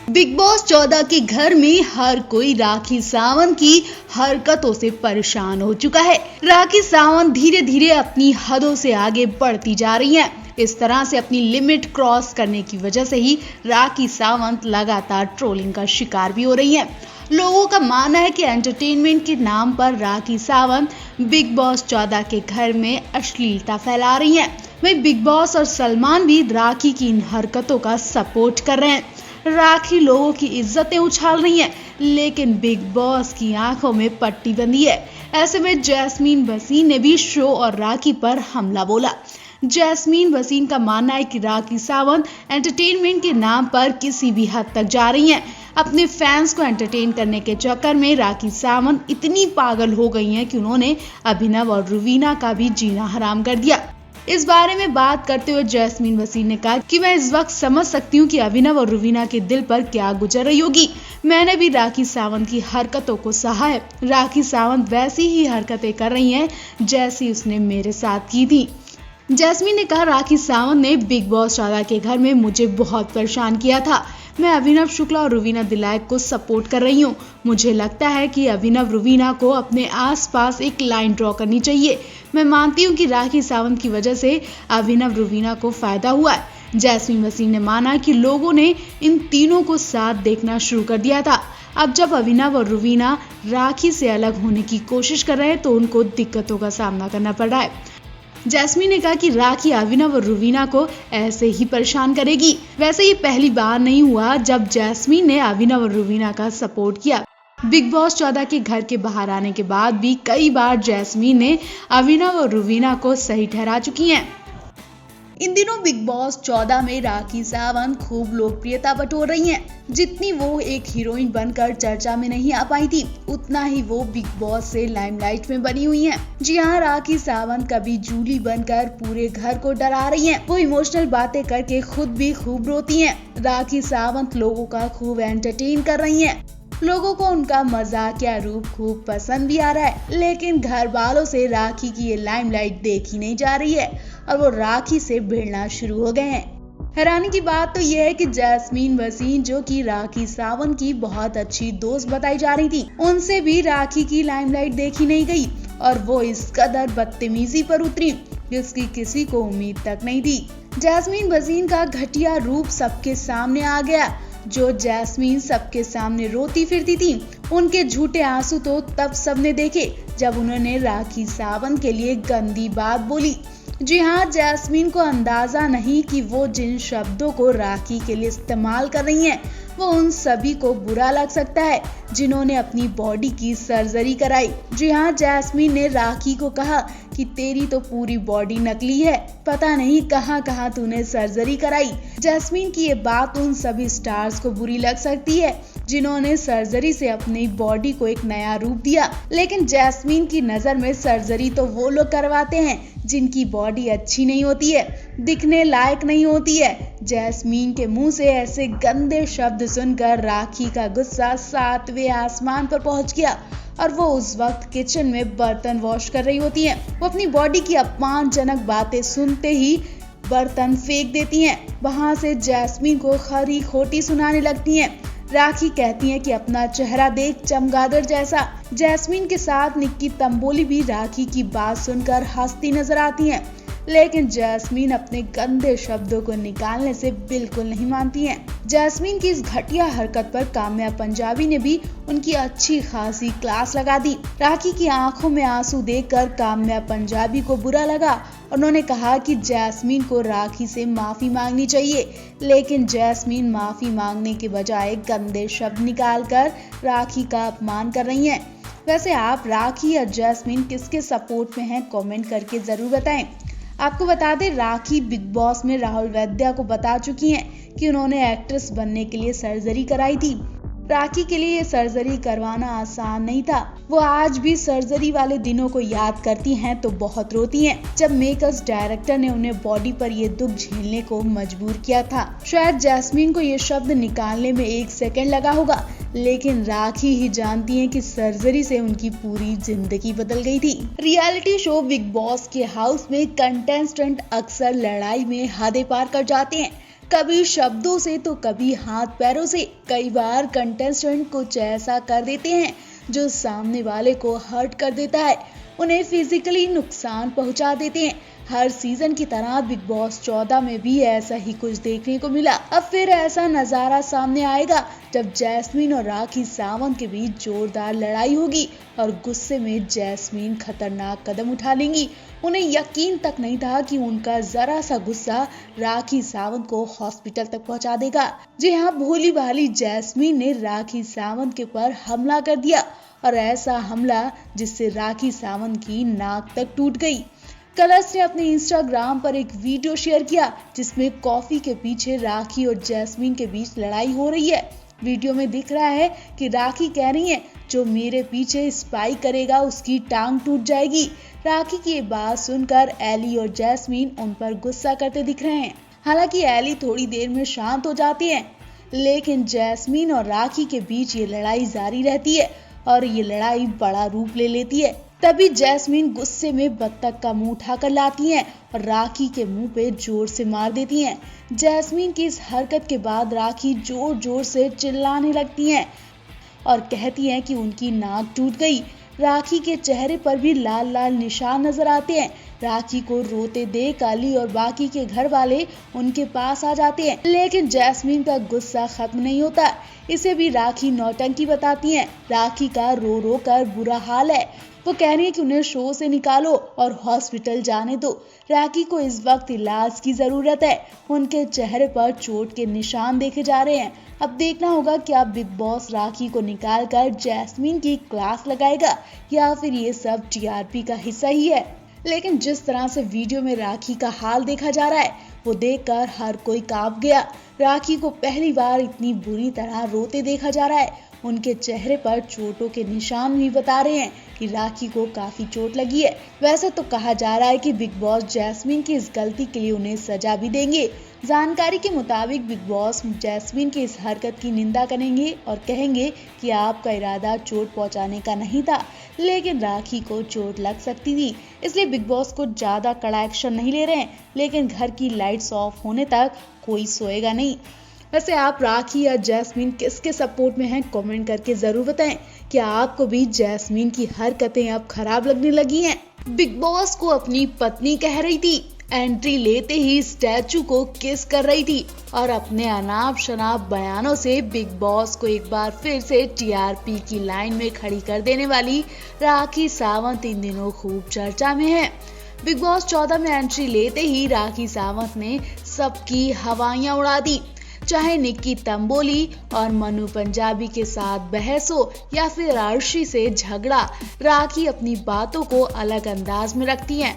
Big boss 14 के घर में हर कोई राखी सावंत की हरकतों से परेशान हो चुका है। राखी सावंत धीरे धीरे अपनी हदों से आगे बढ़ती जा रही हैं। इस तरह से अपनी लिमिट क्रॉस करने की वजह से ही राखी सावंत लगातार ट्रोलिंग का शिकार भी हो रही हैं। लोगों का मानना है कि एंटरटेनमेंट के नाम पर राखी सावंत बिग बॉस 14 के घर में अश्लीलता फैला रही हैं। वहीं बिग बॉस और सलमान भी राखी की इन हरकतों का सपोर्ट कर रहे हैं। राखी लोगों की इज्जतें उछाल रही हैं, लेकिन बिग बॉस की आंखों में पट्टी बंधी है। ऐसे में जैस्मीन भसीन ने भी शो और राखी पर हमला बोला। जैस्मीन भसीन का मानना है कि राखी सावंत एंटरटेनमेंट के नाम पर किसी भी हद तक जा रही हैं। अपने फैंस को एंटरटेन करने के चक्कर में राखी सावंत इतनी पागल हो गई हैं कि उन्होंने अभिनव और रुवीना का भी जीना हराम कर दिया। इस बारे में बात करते हुए जैस्मीन भसीन ने कहा कि मैं इस वक्त समझ सकती हूँ कि अभिनव और रुवीना के दिल पर क्या गुजर रही होगी। मैंने भी राखी सावंत की हरकतों को सहा है। राखी सावंत वैसी ही हरकतें कर रही हैं जैसी उसने मेरे साथ की थी। जैस्मीन ने कहा, राखी सावंत ने बिग बॉस 14 के घर में मुझे बहुत परेशान किया था। मैं अभिनव शुक्ला और रुवीना दिलायक को सपोर्ट कर रही हूँ। मुझे लगता है कि अभिनव रुवीना को अपने आसपास एक लाइन ड्रॉ करनी चाहिए। मैं मानती हूँ कि राखी सावंत की वजह से अभिनव रुवीना को फायदा हुआ है। जैस्मीन भसीन ने माना कि लोगों ने इन तीनों को साथ देखना शुरू कर दिया था। अब जब अभिनव और रुवीना राखी से अलग होने की कोशिश कर रहे हैं तो उनको दिक्कतों का सामना करना पड़ रहा है। जैस्मीन ने कहा कि राखी अभिनव और रुवीना को ऐसे ही परेशान करेगी। वैसे ये पहली बार नहीं हुआ जब जैस्मीन ने अभिनव और रुवीना का सपोर्ट किया। बिग बॉस 14 के घर के बाहर आने के बाद भी कई बार जैस्मीन ने अभिनव और रुवीना को सही ठहरा चुकी हैं। इन दिनों बिग बॉस 14 में राखी सावंत खूब लोकप्रियता बटोर रही हैं। जितनी वो एक हीरोइन बनकर चर्चा में नहीं आ पाई थी, उतना ही वो बिग बॉस से लाइमलाइट में बनी हुई हैं। जी हाँ, राखी सावंत कभी जूली बनकर पूरे घर को डरा रही हैं। वो इमोशनल बातें करके खुद भी खूब रोती हैं। राखी सावंत लोगों का खूब एंटरटेन कर रही हैं। लोगों को उनका मजाकिया रूप खूब पसंद भी आ रहा है, लेकिन घर वालों से राखी की ये लाइमलाइट देखी नहीं जा रही है और वो राखी से भिड़ना शुरू हो गए हैं। हैरानी की बात तो यह है कि जैस्मीन भसीन, जो कि राखी सावंत की बहुत अच्छी दोस्त बताई जा रही थी, उनसे भी राखी की लाइमलाइट देखी नहीं गई और वो इस कदर बदतमीजी पर उतरी जिसकी किसी को उम्मीद तक नहीं थी। जैस्मीन भसीन का घटिया रूप सबके सामने आ गया। जो जैस्मीन सबके सामने रोती फिरती थी, उनके झूठे आंसू तो तब सबने देखे जब उन्होंने राखी सावंत के लिए गंदी बात बोली। जी हाँ, जैस्मीन को अंदाजा नहीं कि वो जिन शब्दों को राखी के लिए इस्तेमाल कर रही हैं, वो उन सभी को बुरा लग सकता है जिन्होंने अपनी बॉडी की सर्जरी कराई। जी हाँ, जैस्मीन ने राखी को कहा कि तेरी तो पूरी बॉडी नकली है, पता नहीं कहाँ कहाँ तूने सर्जरी कराई। जैस्मीन की ये बात उन सभी स्टार्स को बुरी लग सकती है जिन्होंने सर्जरी से अपनी बॉडी को एक नया रूप दिया, लेकिन जैस्मीन की नजर में सर्जरी तो वो लोग करवाते हैं जिनकी बॉडी अच्छी नहीं होती है, दिखने लायक नहीं होती है। जैस्मीन के मुंह से ऐसे गंदे शब्द सुनकर राखी का गुस्सा 7वें आसमान पर पहुंच गया और वो उस वक्त किचन में बर्तन वॉश कर रही होती हैं। वो अपनी बॉडी की अपमानजनक बातें सुनते ही बर्तन फेंक देती हैं। वहां से जैस्मीन को खरी खोटी सुनाने लगती हैं। राखी कहती हैं कि अपना चेहरा देख चमगादड़ जैसा। जैस्मीन के साथ निक्की तंबोली भी राखी की बात सुनकर हंसती नजर आती हैं, लेकिन जैस्मीन अपने गंदे शब्दों को निकालने से बिल्कुल नहीं मानती हैं। जैस्मीन की इस घटिया हरकत पर काम्या पंजाबी ने भी उनकी अच्छी खासी क्लास लगा दी। राखी की आंखों में आंसू देखकर काम्या पंजाबी को बुरा लगा। उन्होंने कहा कि जैस्मीन को राखी से माफी मांगनी चाहिए, लेकिन जैस्मीन माफी मांगने के बजाय गंदे शब्द निकालकर राखी का अपमान कर रही हैं। वैसे आप राखी या जैस्मीन किसके सपोर्ट में हैं, कमेंट करके जरूर बताएं। आपको बता दें, राखी बिग बॉस में राहुल वैद्या को बता चुकी हैं कि उन्होंने एक्ट्रेस बनने के लिए सर्जरी कराई थी। राखी के लिए ये सर्जरी करवाना आसान नहीं था। वो आज भी सर्जरी वाले दिनों को याद करती हैं तो बहुत रोती हैं, जब मेकर्स डायरेक्टर ने उन्हें बॉडी पर ये दुख झेलने को मजबूर किया था। शायद जैस्मीन को ये शब्द निकालने में 1 सेकंड लगा होगा, लेकिन राखी ही जानती है कि सर्जरी से उनकी पूरी जिंदगी बदल गई थी। रियलिटी शो बिग बॉस के हाउस में कंटेस्टेंट अक्सर लड़ाई में हदें पार कर जाते हैं। कभी शब्दों से तो कभी हाथ पैरों से। कई बार कंटेस्टेंट कुछ ऐसा कर देते हैं जो सामने वाले को हर्ट कर देता है, उन्हें फिजिकली नुकसान पहुंचा देते हैं। हर सीजन की तरह बिग बॉस 14 में भी ऐसा ही कुछ देखने को मिला। अब फिर ऐसा नजारा सामने आएगा जब जैस्मीन और राखी सावंत के बीच जोरदार लड़ाई होगी और गुस्से में जैस्मीन खतरनाक कदम उठा लेंगी। उन्हें यकीन तक नहीं था कि उनका जरा सा गुस्सा राखी सावंत को हॉस्पिटल तक पहुंचा देगा। जी हाँ, भोली भाली जैस्मीन ने राखी सावंत के ऊपर हमला कर दिया, और ऐसा हमला जिससे राखी सावंत की नाक तक टूट गई। कलर्स ने अपने इंस्टाग्राम पर एक वीडियो शेयर किया जिसमें कॉफी के पीछे राखी और जैस्मीन के बीच लड़ाई हो रही है। वीडियो में दिख रहा है कि राखी कह रही है, जो मेरे पीछे स्पाई करेगा उसकी टांग टूट जाएगी। राखी की ये बात सुनकर एली और जैस्मीन उन पर गुस्सा करते दिख रहे हैं। हालांकि एली थोड़ी देर में शांत हो जाती है, लेकिन जैस्मीन और राखी के बीच ये लड़ाई जारी रहती है और ये लड़ाई बड़ा रूप ले लेती है। तभी जैस्मीन गुस्से में बत्तख का मुंह उठाकर लाती हैं और राखी के मुंह पे जोर से मार देती हैं। जैस्मीन की इस हरकत के बाद राखी जोर जोर से चिल्लाने लगती हैं और कहती हैं कि उनकी नाक टूट गई। राखी के चेहरे पर भी लाल लाल निशान नजर आते हैं। राखी को रोते देख अली और बाकी के घर वाले उनके पास आ जाते हैं, लेकिन जैस्मीन का गुस्सा खत्म नहीं होता। इसे भी राखी नौटंकी बताती हैं। राखी का रो रो कर बुरा हाल है। वो कह रही है कि उन्हें शो से निकालो और हॉस्पिटल जाने दो। राखी को इस वक्त इलाज की जरूरत है। उनके चेहरे पर चोट के निशान देखे जा रहे हैं। अब देखना होगा क्या बिग बॉस राखी को निकालकर जैस्मीन की क्लास लगाएगा या फिर ये सब टीआरपी का हिस्सा ही है। लेकिन जिस तरह से वीडियो में राखी का हाल देखा जा रहा है, वो देखकर हर कोई कांप गया। राखी को पहली बार इतनी बुरी तरह रोते देखा जा रहा है। उनके चेहरे पर चोटों के निशान भी बता रहे हैं कि राखी को काफी चोट लगी है। वैसे तो कहा जा रहा है कि बिग बॉस जैस्मीन की इस गलती के लिए उन्हें सजा भी देंगे। जानकारी के मुताबिक बिग बॉस जैस्मीन की इस हरकत की निंदा करेंगे और कहेंगे कि आपका इरादा चोट पहुंचाने का नहीं था, लेकिन राखी को चोट लग सकती थी, इसलिए बिग बॉस को ज्यादा कड़ा एक्शन नहीं ले रहे हैं। लेकिन घर की लाइट्स ऑफ होने तक कोई सोएगा नहीं। वैसे आप राखी या जैस्मीन किसके सपोर्ट में हैं, कमेंट करके जरूर बताएं। क्या आपको भी जैस्मीन की हरकतें अब खराब लगने लगी हैं? बिग बॉस को अपनी पत्नी कह रही थी, एंट्री लेते ही स्टैचू को किस कर रही थी और अपने अनाप शनाप बयानों से बिग बॉस को एक बार फिर से टीआरपी की लाइन में खड़ी कर देने वाली राखी सावंत इन दिनों खूब चर्चा में है। बिग बॉस 14 में एंट्री लेते ही राखी सावंत ने सबकी हवाइयां उड़ा दी। चाहे निक्की तंबोली और मनु पंजाबी के साथ बहस हो या फिर अर्शी से झगड़ा, राखी अपनी बातों को अलग अंदाज में रखती हैं